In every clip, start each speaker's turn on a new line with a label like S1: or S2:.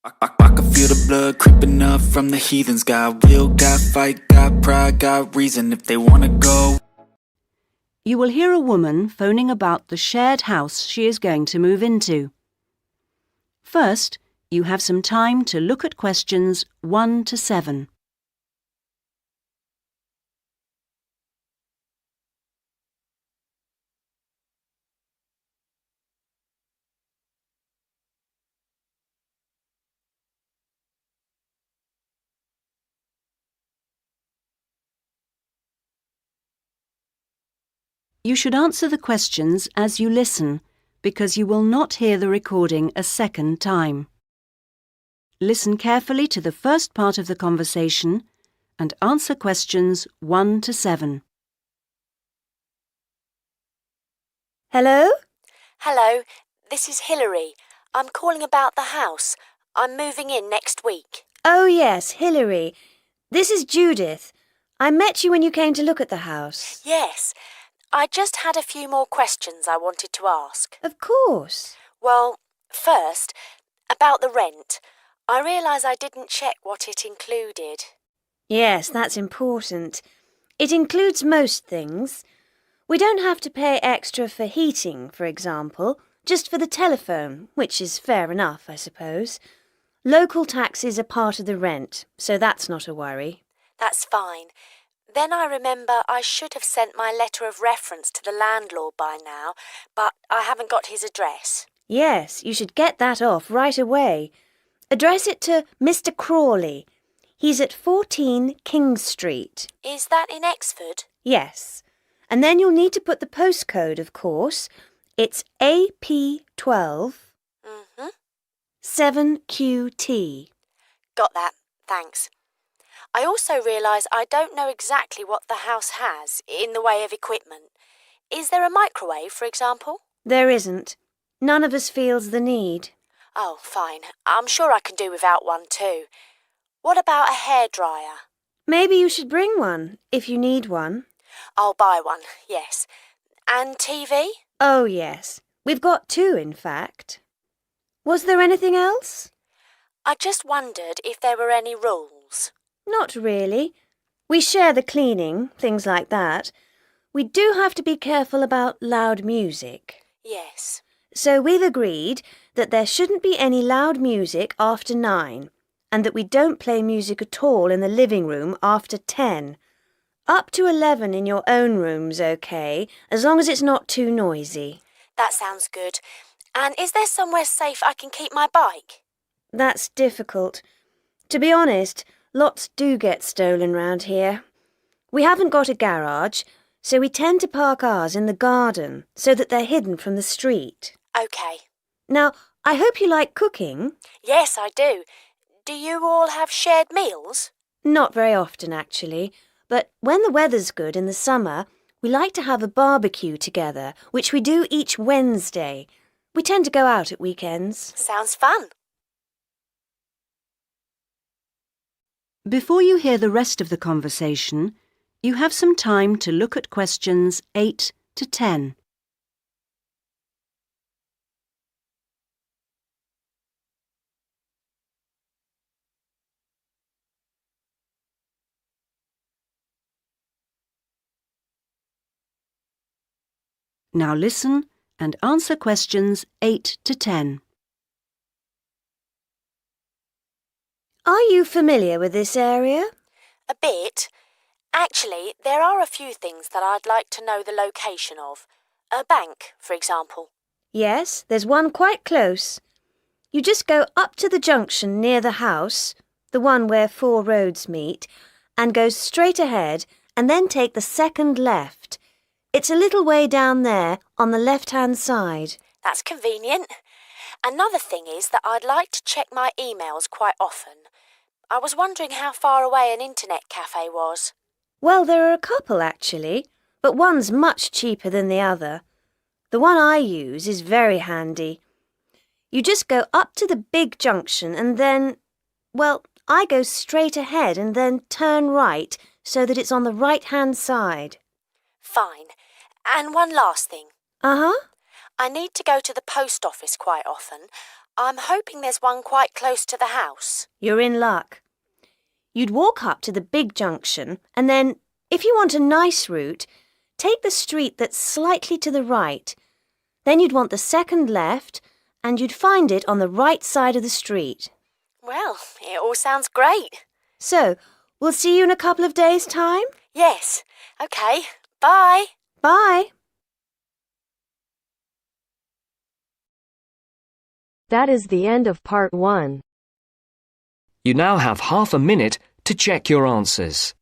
S1: I can feel the blood creeping up from the heathens. Got will, got fight, got pride, got reason if they wanna go.
S2: You will hear a woman phoning about the shared house she is going to move into. First, you have some time to look at questions 1 to 7. You should answer the questions as you listen, because you will not hear the recording a second time. Listen carefully to the first part of the conversation and answer questions 1 to 7.
S3: Hello?
S4: Hello, this is Hilary. I'm calling about the house. I'm moving in next week.
S3: Oh, yes, Hilary. This is Judith. I met you when you came to look at the house.
S4: Yes, I just had a few more questions I wanted to ask.
S3: Of course.
S4: Well, first, about the rent. I realise I didn't check what it included.
S3: Yes, that's important. It includes most things. We don't have to pay extra for heating, for example, just for the telephone, which is fair enough, I suppose. Local taxes are part of the rent, so that's not a worry.
S4: That's fine. Then I remember I should have sent my letter of reference to the landlord by now, but I haven't got his address.
S3: Yes, you should get that off right away. Address it to Mr. Crawley. He's at 14 King Street.
S4: Is that in Exford?
S3: Yes. And then you'll need to put the postcode, of course. It's AP12 7QT.
S4: Got that, thanks. I also realise I don't know exactly what the house has in the way of equipment. Is there a microwave, for example?
S3: There isn't. None of us feels the need.
S4: Oh, fine. I'm sure I can do without one too. What about a hairdryer?
S3: Maybe you should bring one, if you need one.
S4: I'll buy one, yes. And TV?
S3: Oh, yes. We've got 2, in fact. Was there anything else?
S4: I just wondered if there were any rules.
S3: Not really. We share the cleaning, things like that. We do have to be careful about loud music.
S4: Yes.
S3: So we've agreed that there shouldn't be any loud music after 9, and that we don't play music at all in the living room after 10. Up to 11 in your own room's okay, as long as it's not too noisy.
S4: That sounds good. And is there somewhere safe I can keep my bike?
S3: That's difficult. To be honest, lots do get stolen round here. We haven't got a garage, so we tend to park ours in the garden so that they're hidden from the street.
S4: OK.
S3: Now, I hope you like cooking.
S4: Yes, I do. Do you all have shared meals?
S3: Not very often, actually. But when the weather's good in the summer, we like to have a barbecue together, which we do each Wednesday. We tend to go out at weekends.
S4: Sounds fun.
S2: Before you hear the rest of the conversation, you have some time to look at questions 8 to 10. Now listen and answer questions 8 to 10.
S3: Are you familiar with this area?
S4: A bit. Actually, there are a few things that I'd like to know the location of. A bank, for example.
S3: Yes, there's one quite close. You just go up to the junction near the house, the one where 4 roads meet, and go straight ahead and then take the second left. It's a little way down there on the left-hand side.
S4: That's convenient. Another thing is that I'd like to check my emails quite often. I was wondering how far away an internet cafe was.
S3: Well, there are a couple, actually, but one's much cheaper than the other. The one I use is very handy. You just go up to the big junction and then, well, I go straight ahead and then turn right so that it's on the right-hand side.
S4: Fine. And one last thing.
S3: Uh-huh.
S4: I need to go to the post office quite often. I'm hoping there's one quite close to the house.
S3: You're in luck. You'd walk up to the big junction and then, if you want a nice route, take the street that's slightly to the right. Then you'd want the second left and you'd find it on the right side of the street.
S4: Well, it all sounds great.
S3: So, we'll see you in a couple of days' time?
S4: Yes. OK. Bye.
S3: Bye.
S5: That is the end of part 1.
S6: You now have half a minute to check your answers.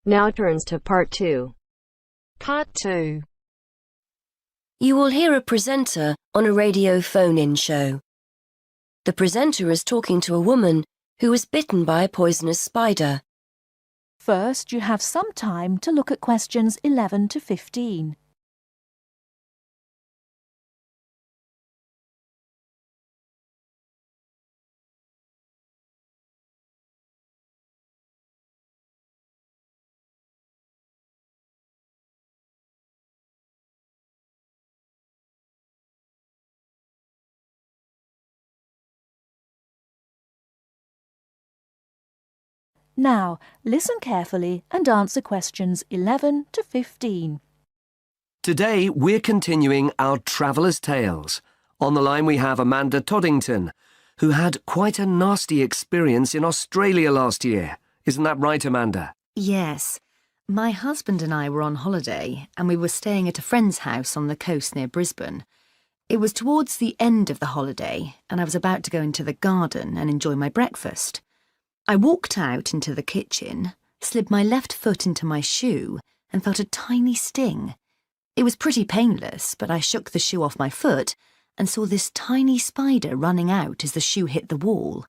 S5: Now turns to part 2.
S7: Part 2.
S2: You will hear a presenter on a radio phone-in show. The presenter is talking to a woman who was bitten by a poisonous spider.
S7: First, you have some time to look at questions 11 to 15. Now, listen carefully and answer questions 11 to 15.
S6: Today, we're continuing our Traveller's Tales. On the line we have Amanda Toddington, who had quite a nasty experience in Australia last year. Isn't that right, Amanda?
S8: Yes. My husband and I were on holiday and we were staying at a friend's house on the coast near Brisbane. It was towards the end of the holiday and I was about to go into the garden and enjoy my breakfast. I walked out into the kitchen, slid my left foot into my shoe and felt a tiny sting. It was pretty painless, but I shook the shoe off my foot and saw this tiny spider running out as the shoe hit the wall.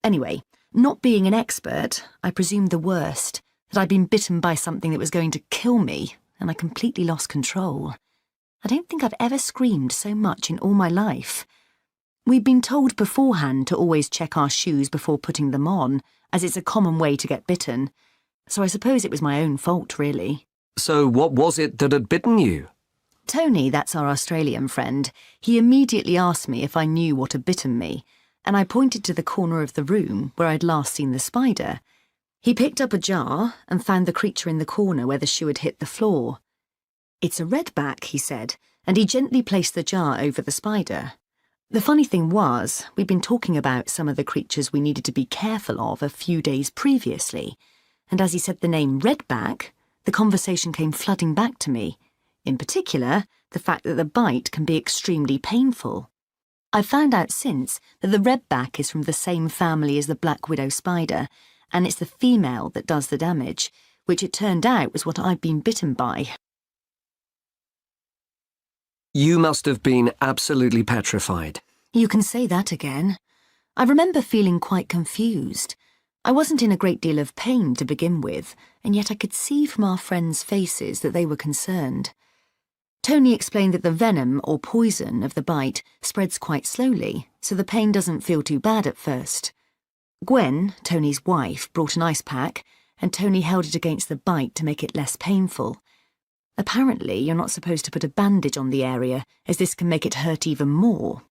S8: Anyway, not being an expert, I presumed the worst, that I'd been bitten by something that was going to kill me, and I completely lost control. I don't think I've ever screamed so much in all my life. We'd been told beforehand to always check our shoes before putting them on, as it's a common way to get bitten. So I suppose it was my own fault, really.
S6: So what was it that had bitten you?
S8: Tony, that's our Australian friend, he immediately asked me if I knew what had bitten me, and I pointed to the corner of the room where I'd last seen the spider. He picked up a jar and found the creature in the corner where the shoe had hit the floor. "It's a redback," he said, and he gently placed the jar over the spider. The funny thing was, we'd been talking about some of the creatures we needed to be careful of a few days previously, and as he said the name redback, the conversation came flooding back to me. In particular, the fact that the bite can be extremely painful. I've found out since that the redback is from the same family as the black widow spider, and it's the female that does the damage, which it turned out was what I'd been bitten by.
S6: You must have been absolutely petrified.
S8: You can say that again. I remember feeling quite confused. I wasn't in a great deal of pain to begin with, and yet I could see from our friends' faces that they were concerned. Tony explained that the venom or poison of the bite spreads quite slowly, so the pain doesn't feel too bad at first. Gwen, Tony's wife, brought an ice pack, and Tony held it against the bite to make it less painful. Apparently, you're not supposed to put a bandage on the area, as this can make it hurt even more.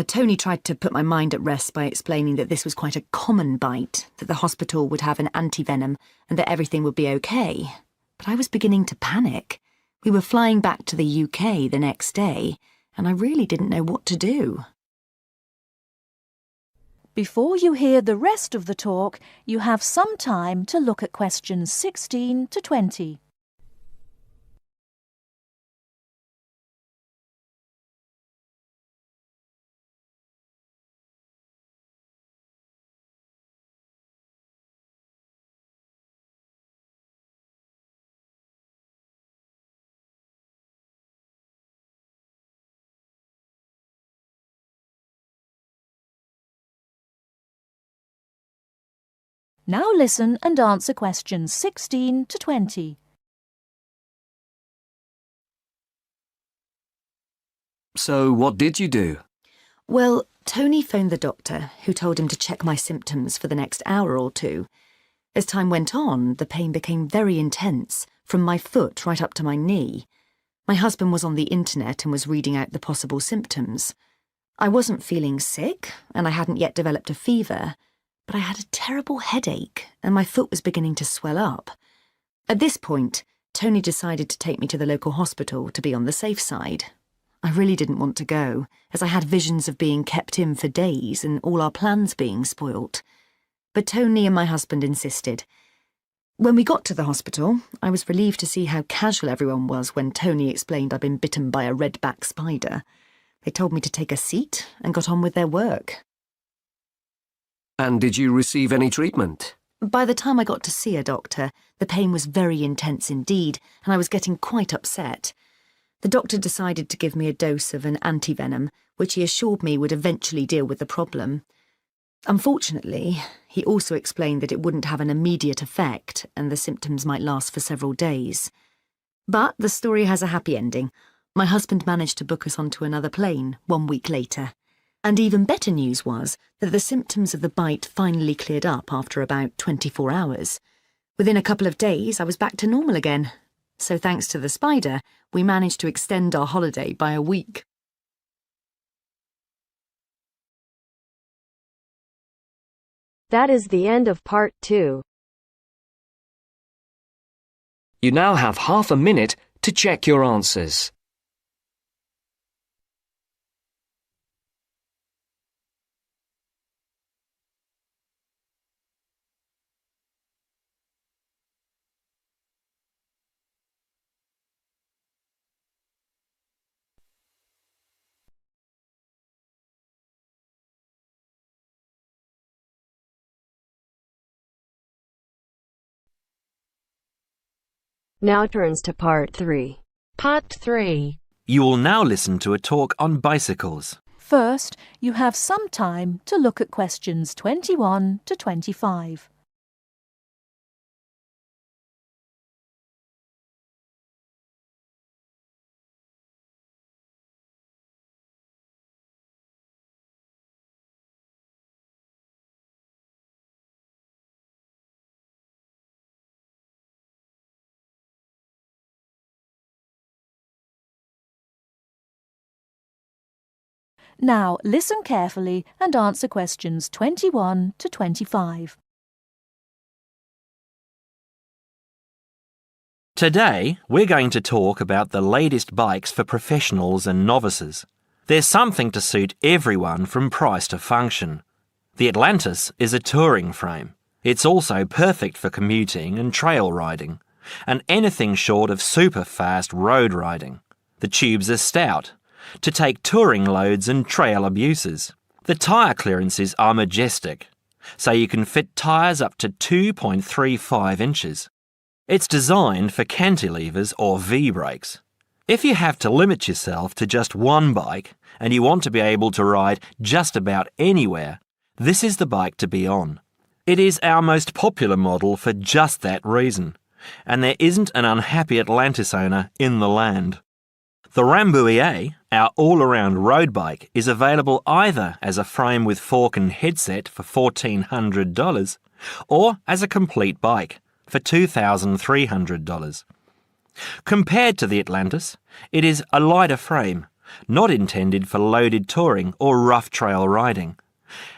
S8: Tony tried to put my mind at rest by explaining that this was quite a common bite, that the hospital would have an antivenom, and that everything would be okay. But I was beginning to panic. We were flying back to the UK the next day, and I really didn't know what to do.
S7: Before you hear the rest of the talk, you have some time to look at questions 16 to 20. Now listen and answer questions 16 to 20.
S6: So what did you do?
S8: Well, Tony phoned the doctor, who told him to check my symptoms for the next hour or two. As time went on, the pain became very intense, from my foot right up to my knee. My husband was on the internet and was reading out the possible symptoms. I wasn't feeling sick, and I hadn't yet developed a fever, but I had a terrible headache, and my foot was beginning to swell up. At this point, Tony decided to take me to the local hospital to be on the safe side. I really didn't want to go, as I had visions of being kept in for days and all our plans being spoilt. But Tony and my husband insisted. When we got to the hospital, I was relieved to see how casual everyone was when Tony explained I'd been bitten by a red-back spider. They told me to take a seat and got on with their work.
S6: And did you receive any treatment?
S8: By the time I got to see a doctor, the pain was very intense indeed, and I was getting quite upset. The doctor decided to give me a dose of an antivenom, which he assured me would eventually deal with the problem. Unfortunately, he also explained that it wouldn't have an immediate effect and the symptoms might last for several days. But the story has a happy ending. My husband managed to book us onto another plane 1 week later. And even better news was that the symptoms of the bite finally cleared up after about 24 hours. Within a couple of days, I was back to normal again. So thanks to the spider, we managed to extend our holiday by a week.
S5: That is the end of part 2.
S6: You now have half a minute to check your answers.
S5: Now turns to part 3. Part 3.
S9: You will now listen to a talk on bicycles.
S7: First, you have some time to look at questions 21 to 25. Now listen carefully and answer questions 21 to 25.
S9: Today, we're going to talk about the latest bikes for professionals and novices. There's something to suit everyone from price to function. The Atlantis is a touring frame. It's also perfect for commuting and trail riding, and anything short of super fast road riding. The tubes are stout, to take touring loads and trail abuses. The tyre clearances are majestic, so you can fit tyres up to 2.35 inches. It's designed for cantilevers or V-brakes. If you have to limit yourself to just one bike and you want to be able to ride just about anywhere, this is the bike to be on. It is our most popular model for just that reason, and there isn't an unhappy Atlantis owner in the land. The Rambouillet, our all-around road bike, is available either as a frame with fork and headset for $1,400 or as a complete bike for $2,300. Compared to the Atlantis, it is a lighter frame, not intended for loaded touring or rough trail riding.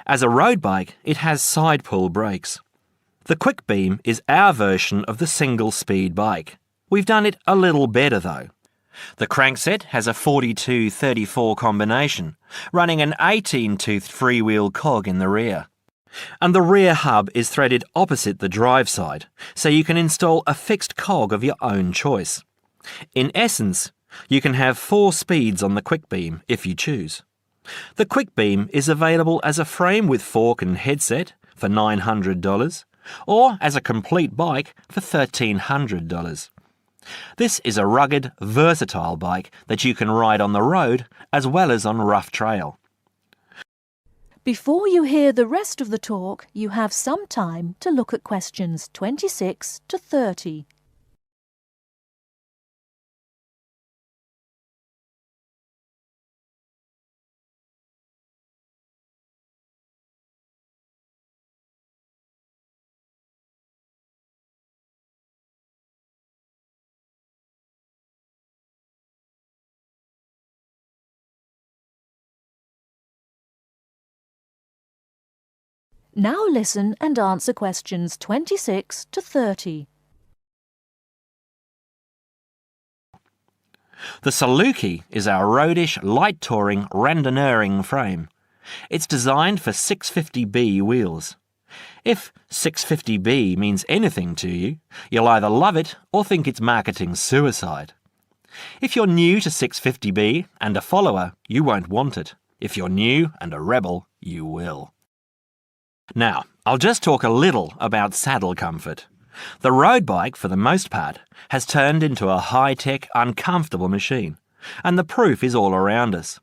S9: As a road bike, it has side-pull brakes. The Quick Beam is our version of the single-speed bike. We've done it a little better though. The crankset has a 42-34 combination, running an 18-toothed freewheel cog in the rear. And the rear hub is threaded opposite the drive side, so you can install a fixed cog of your own choice. In essence, you can have 4 speeds on the Quick Beam if you choose. The Quick Beam is available as a frame with fork and headset for $900, or as a complete bike for $1,300. This is a rugged, versatile bike that you can ride on the road as well as on rough trail.
S7: Before you hear the rest of the talk, you have some time to look at questions 26 to 30. Now listen and answer questions 26 to 30.
S9: The Saluki is our roadish, light-touring, randonneuring frame. It's designed for 650B wheels. If 650B means anything to you, you'll either love it or think it's marketing suicide. If you're new to 650B and a follower, you won't want it. If you're new and a rebel, you will. Now, I'll just talk a little about saddle comfort. The road bike, for the most part, has turned into a high-tech, uncomfortable machine, and the proof is all around us.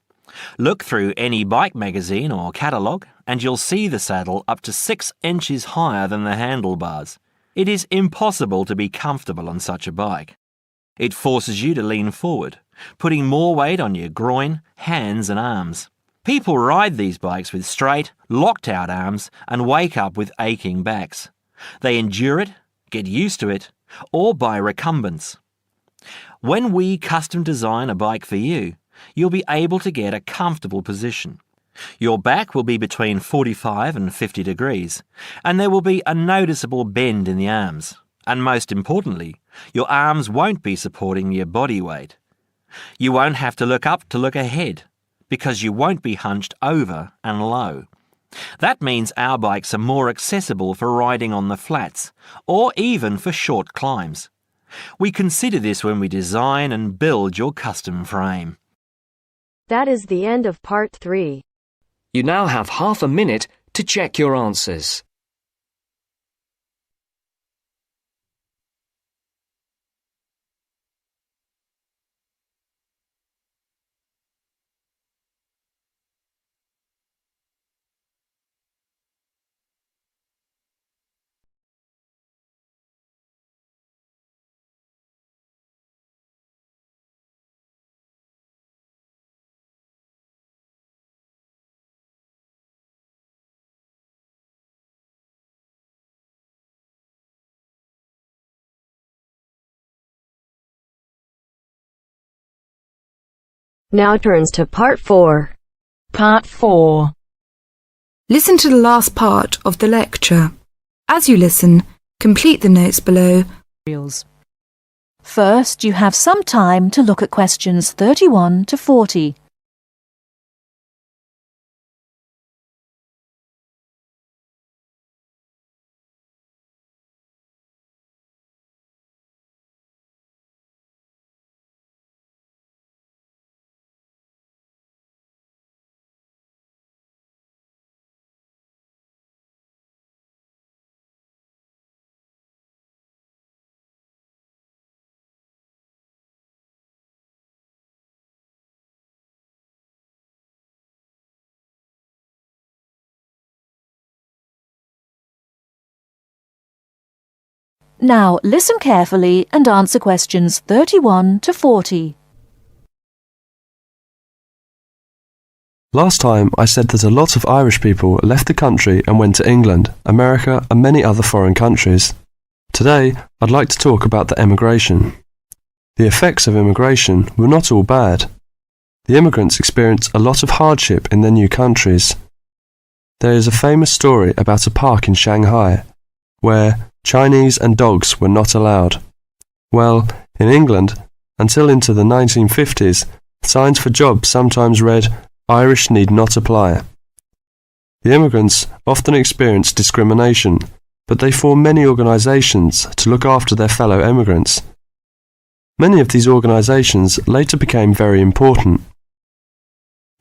S9: Look through any bike magazine or catalogue, and you'll see the saddle up to 6 inches higher than the handlebars. It is impossible to be comfortable on such a bike. It forces you to lean forward, putting more weight on your groin, hands and arms. People ride these bikes with straight, locked-out arms and wake up with aching backs. They endure it, get used to it, or buy recumbents. When we custom design a bike for you, you'll be able to get a comfortable position. Your back will be between 45 and 50 degrees, and there will be a noticeable bend in the arms. And most importantly, your arms won't be supporting your body weight. You won't have to look up to look ahead, because you won't be hunched over and low. That means our bikes are more accessible for riding on the flats, or even for short climbs. We consider this when we design and build your custom frame.
S5: That is the end of part 3.
S6: You now have half a minute to check your answers.
S5: Now turns to part 4.
S10: Part 4. Listen to the last part of the lecture. As you listen, complete the notes below.
S7: First, you have some time to look at questions 31 to 40. Now listen carefully and answer questions 31 to 40.
S11: Last time I said that a lot of Irish people left the country and went to England, America and many other foreign countries. Today I'd like to talk about the emigration. The effects of immigration were not all bad. The immigrants experienced a lot of hardship in their new countries. There is a famous story about a park in Shanghai where Chinese and dogs were not allowed. Well, in England, until into the 1950s, signs for jobs sometimes read, "Irish need not apply." The immigrants often experienced discrimination, but they formed many organisations to look after their fellow immigrants. Many of these organisations later became very important.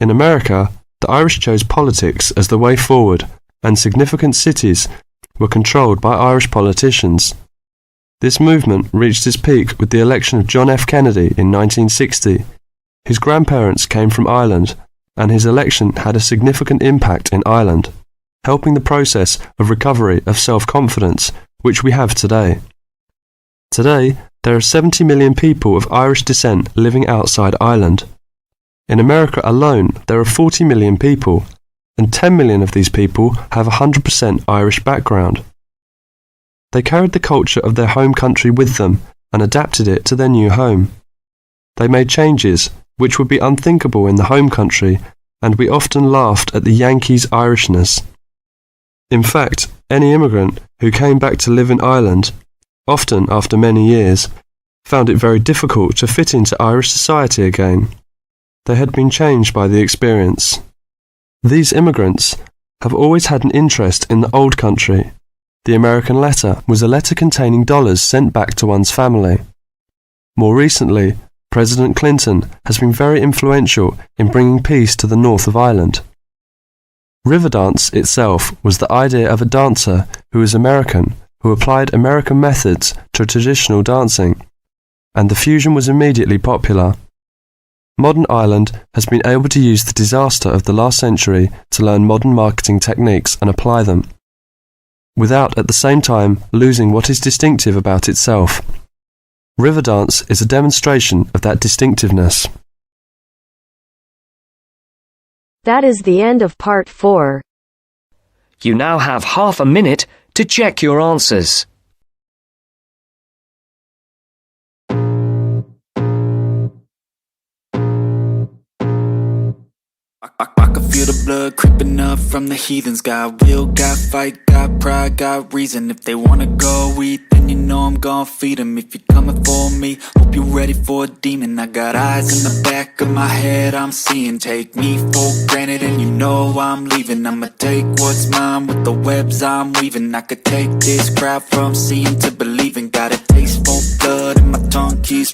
S11: In America, the Irish chose politics as the way forward, and significant cities were controlled by Irish politicians. This movement reached its peak with the election of John F. Kennedy in 1960. His grandparents came from Ireland, and his election had a significant impact in Ireland, helping the process of recovery of self-confidence which we have today. Today, there are 70 million people of Irish descent living outside Ireland. In America alone, there are 40 million people, and 10 million of these people have a 100% Irish background. They carried the culture of their home country with them and adapted it to their new home. They made changes which would be unthinkable in the home country, and we often laughed at the Yankees' Irishness. In fact, any immigrant who came back to live in Ireland, often after many years, found it very difficult to fit into Irish society again. They had been changed by the experience. These immigrants have always had an interest in the old country. The American letter was a letter containing dollars sent back to one's family. More recently, President Clinton has been very influential in bringing peace to the north of Ireland. Riverdance itself was the idea of a dancer who was American, who applied American methods to traditional dancing, and the fusion was immediately popular. Modern Ireland has been able to use the disaster of the last century to learn modern marketing techniques and apply them, without at the same time losing what is distinctive about itself. Riverdance is a demonstration of that distinctiveness.
S5: That is the end of part 4.
S6: You now have half a minute to check your answers.
S1: I can feel the blood creeping up from the heathens. Got will, got fight, got pride, got reason. If they wanna go eat, then you know I'm gon' feed them. If you're coming for me, hope you're ready for a demon. I got eyes in the back of my head, I'm seeing. Take me for granted and you know I'm leaving. I'ma take what's mine with the webs I'm weaving. I could take this crowd from seeing to believing. Got a taste for blood and my tongue keeps